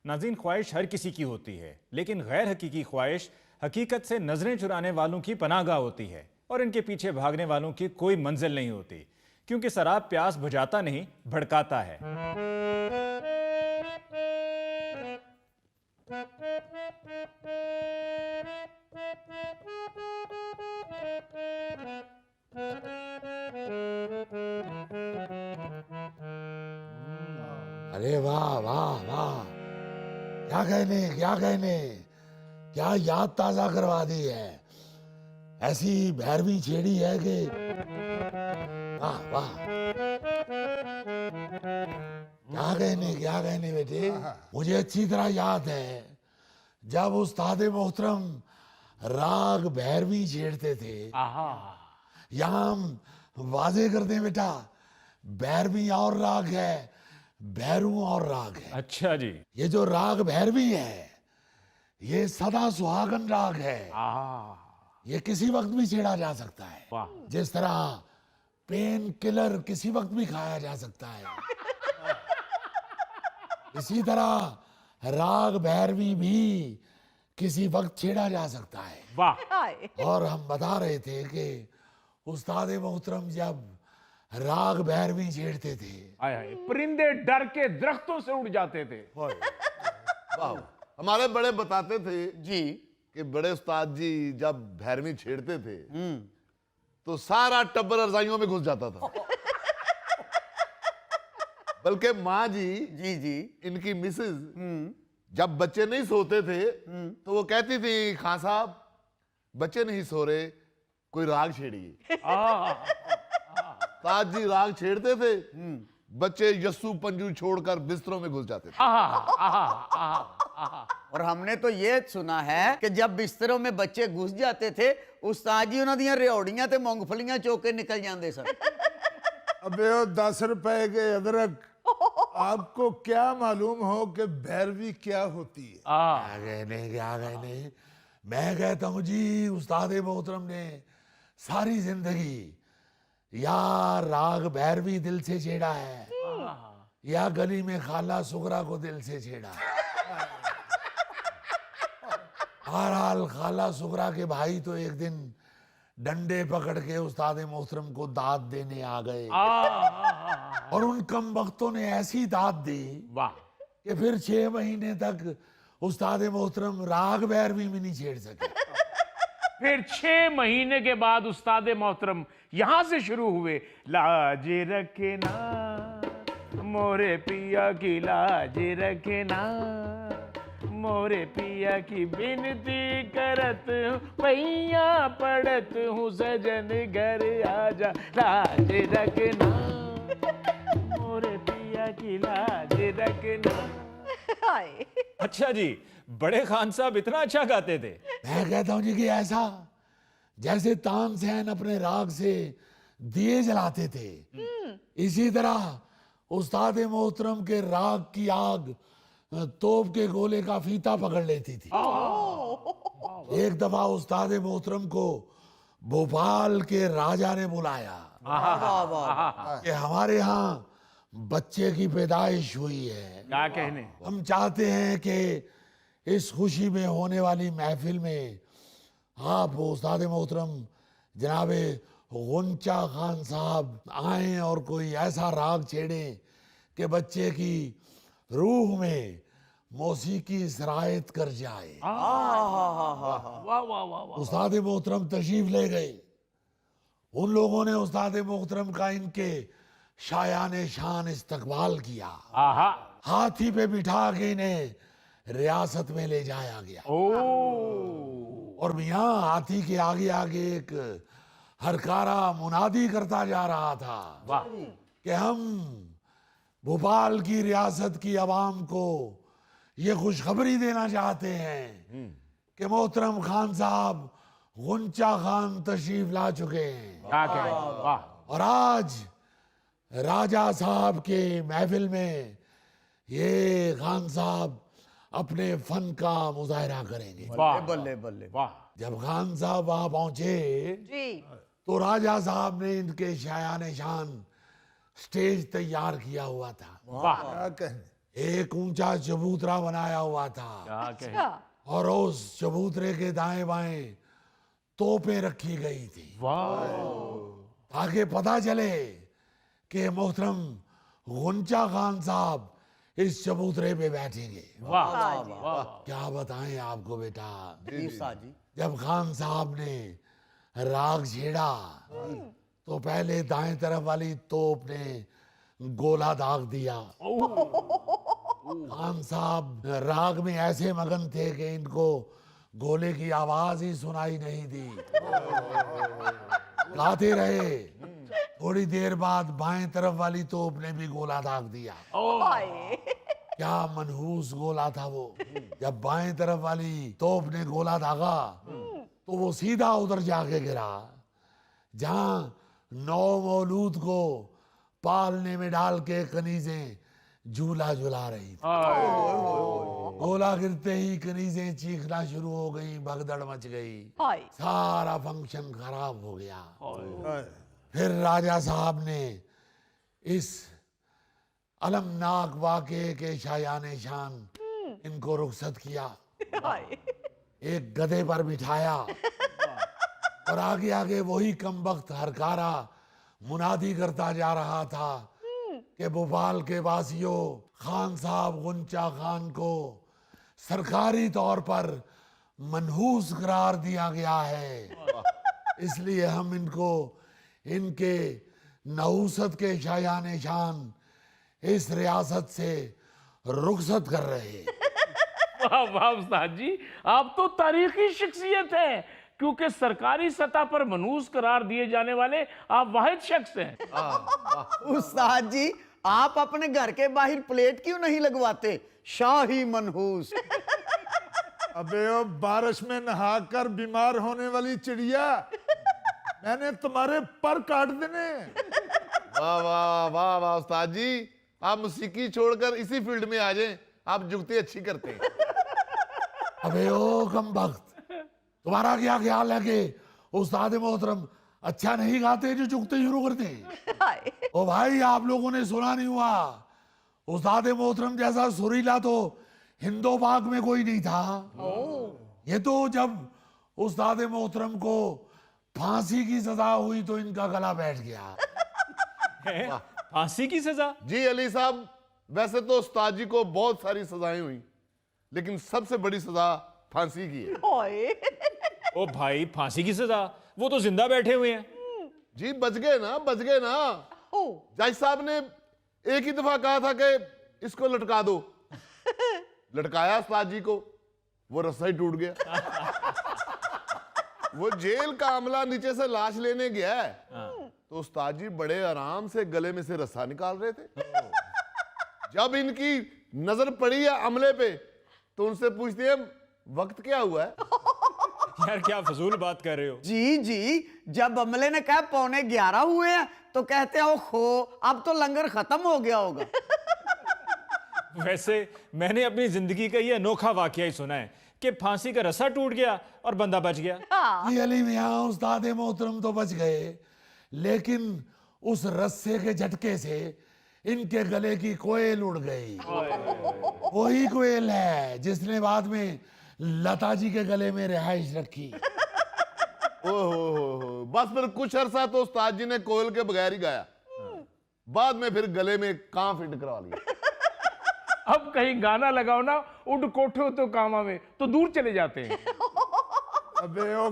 नाज़रीन, ख्वाहिश हर किसी की होती है, लेकिन गैर हकीकी ख्वाहिश हकीकत से नजरें चुराने वालों की पनाहगाह होती है और इनके पीछे भागने वालों की कोई मंजिल नहीं होती, क्योंकि शराब प्यास बुझाता नहीं, भड़काता है। अरे वाह वाह वाह, क्या कहने क्या कहने, क्या याद ताजा करवा दी है। ऐसी भैरवी छेड़ी है कि वाह वाह, क्या कहने बेटे। मुझे अच्छी तरह याद है जब उस्ताद मोहतरम राग भैरवी छेड़ते थे। यहाँ हम वाजे करते हैं बेटा, भैरवी और राग है, भैरू और राग है। अच्छा जी। ये जो राग भैरवी है ये सदा सुहागन राग है। ये किसी वक्त भी छेड़ा जा सकता है, जिस तरह पेन किलर किसी वक्त भी खाया जा सकता है, इसी तरह राग भैरवी भी किसी वक्त छेड़ा जा सकता है। वाह। और हम बता रहे थे कि उस्ताद मोहतरम जब राग भैरवी छेड़ते थे, परिंदे डर के दरख्तों से उड़ जाते थे। वाह, हमारे बड़े बताते थे जी कि बड़े उस्ताद जी जब भैरवी छेड़ते थे तो सारा टब्बर रजाइयों में घुस जाता था। बल्कि माँ जी जी जी इनकी मिसेज जब बच्चे नहीं सोते थे तो वो कहती थी, खान साहब बच्चे नहीं सो रहे, कोई राग छेड़िए। उस्ताद जी राग छेड़ते थे, बच्चे यस्सू पंजू छोड़कर बिस्तरों में घुस जाते थे। और हमने तो ये सुना है कि जब बिस्तरों में बच्चे घुस जाते थे, उस्ताद जी उन्हां दियां रियोड़ियां ते मूंगफलियां चोक के निकल जाते सन। अबे ओ 10 रुपए के अदरक, आपको क्या मालूम हो कि भैरवी क्या होती है? क्या कहने। मैं कहता हूँ जी, उस्ताद मोहतरम ने सारी जिंदगी या राग भैरवी दिल से छेड़ा है या गली में खाला सुगरा को दिल से छेड़ा है। बहरहाल खाला सुगरा के भाई तो एक दिन डंडे पकड़ के उस्ताद मोहतरम को दाद देने आ गए और उन कम वक्तों ने ऐसी दाद दी कि फिर 6 महीने तक उस्ताद मोहतरम राग भैरवी भी नहीं छेड़ सके। फिर 6 महीने के बाद उस्ताद मोहतरम यहां से शुरू हुए, लाज रखना मोरे पिया की, लाज रखना मोरे पिया की, बिनती करत हूँ पैया पड़त हूँ, सजन घर आजा, लाज रखना मोरे पिया की, लाज रखना। अच्छा जी, बड़े खान साहब इतना अच्छा गाते थे। मैं कहता हूँ जी कि ऐसा जैसे तानसेन अपने राग से दिए जलाते थे, इसी तरह उस्ताद मोहतरम के राग की आग तोप के गोले का फीता पकड़ लेती थी। एक दफा उस्ताद मोहतरम को भोपाल के राजा ने बुलाया कि हमारे यहाँ बच्चे की पैदाइश हुई है, क्या कहने। हम चाहते हैं कि इस खुशी में होने वाली महफिल में आप उस्ताद मोहतरम जनाबे गुंचा खान साहब आए और कोई ऐसा राग छेड़ें कि बच्चे की रूह में मौसीकी सरायत कर जाए। उस्ताद मोहतरम तशरीफ ले गए। उन लोगों ने उस्ताद मोहतरम का इनके शायाने शान इस्तकबाल किया। हाथी पे बिठा के इन्हें रियासत में ले जाया गया। और मियाँ हाथी के आगे आगे एक हरकारा मुनादी करता जा रहा था कि हम भोपाल की रियासत की आवाम को ये खुशखबरी देना चाहते हैं कि मोहतरम खान साहब गुंचा खान तशरीफ ला चुके हैं। क्या कहने। वाह। और आज राजा साहब के महफिल में ये खान साहब अपने फन का मुजाहरा करेंगे। बल्ले बल्ले। वाह। जब खान साहब वहां पहुंचे जी तो राजा साहब ने इनके शायाने शान स्टेज तैयार किया हुआ था। वाह। क्या कहने। एक ऊंचा चबूतरा बनाया हुआ था अच्छा। और उस चबूतरे के दाएं बाएं तोपें रखी गई थी ताकि पता चले कि मोहतरम गुंचा खान साहब इस चबूतरे पे बैठेंगे। क्या बताएं आपको बेटा, जी उस्ताद जी। जब खान साहब ने राग छेड़ा तो पहले दाएं तरफ वाली तोप ने गोला दाग दिया। खान साहब राग में ऐसे मगन थे कि इनको गोले की आवाज ही सुनाई नहीं दी। गाते रहे। थोड़ी देर बाद बाएं तरफ वाली तोप ने भी गोला दाग दिया। क्या मनहूस गोला था वो। जब बाएं तरफ वाली तोप ने गोला दागा तो वो सीधा उधर जाके गिरा जहां नौ मौलूद को पालने में डाल के कनीजें झूला झुला रही थी। गोला गिरते ही कनीजें चीखना शुरू हो गई, भगदड़ मच गई, सारा फंक्शन खराब हो गया। फिर राजा साहब ने इस अलमनाक वाक़े के शायाने शान इनको रुखसत किया, एक गधे पर बिठाया और आगे आगे वही कमबख्त हरकारा मुनादी करता जा रहा था कि भोपाल के वासियों, खान साहब गुंचा खान को सरकारी तौर पर मनहूस करार दिया गया है, इसलिए हम इनको इनके नहूसत के शायाने शान इस रियासत से रुखसत कर रहे हैं। वाह वाह उस्ताद जी, आप तो तारीखी शख्सियत हैं, क्योंकि सरकारी सतह पर मनहूस करार दिए जाने वाले आप वाहिद शख्स हैं। उस्ताद जी, आप अपने घर के बाहर प्लेट क्यों नहीं लगवाते, शाही मनहूस। अबे ओ बारिश में नहाकर बीमार होने वाली चिड़िया, मैंने तुम्हारे पर काट देने। वाह वाह वाह वाह उस्ताद जी, आप मौसीकी छोड़कर इसी फील्ड में आ जाएं, आप जुगती अच्छी करते हैं। अबे ओ कमबख्त, तुम्हारा क्या ख्याल है कि उस्ताद मोहतरम अच्छा नहीं गाते जो चुगते शुरू करते हैं? ओ भाई, आप लोगों ने सुना नहीं हुआ, उस्ताद मोहतरम जैसा सुरीला तो हिंदो पाक में कोई नहीं था। ये तो जब उस्ताद मोहतरम को फांसी की सजा हुई तो इनका गला बैठ गया। फांसी की सजा? जी अली साहब, वैसे तो उस्ताद जी को बहुत सारी सजाएं हुई, लेकिन सबसे बड़ी सजा फांसी की है। ओ भाई, फांसी की सजा? वो तो जिंदा बैठे हुए हैं। जी बच गए ना, बच गए ना। जज साहब ने एक ही दफा कहा था कि इसको लटका दो, लटकाया उस्ताद जी को, वो रस्सा ही टूट गया। वो जेल का अमला नीचे से लाश लेने गया है, तो उस्ताद जी बड़े आराम से गले में से रस्सा निकाल रहे थे। जब इनकी नजर पड़ी है अमले पे, तो उनसे पूछते हैं वक्त क्या हुआ है। यार क्या फजूल बात कर रहे हो। जी जी, जब अमले ने कहा 11:15 हुए हैं तो कहते हैं खो, अब तो लंगर खत्म हो गया होगा। वैसे मैंने अपनी जिंदगी का ये अनोखा वाकया ही सुना है कि फांसी का रस्सा टूट गया और बंदा बच गया। ये अली मियां, उस्ताद मोहतरम तो बच गए, लेकिन उस रस्से के झटके से इनके गले की कोयल उड़ गई। वही कोयल है जिसने बाद में लता जी के गले में रिहाइश रखी। ओहो, बस फिर कुछ अरसा तो उस्ताद जी ने कोयल के बगैर ही गाया, बाद में फिर गले में कान फिट करवा लिया। अब कहीं गाना लगाओ ना, उड़ कोठे तो कामा में, तो दूर चले जाते हैं। अबे ओ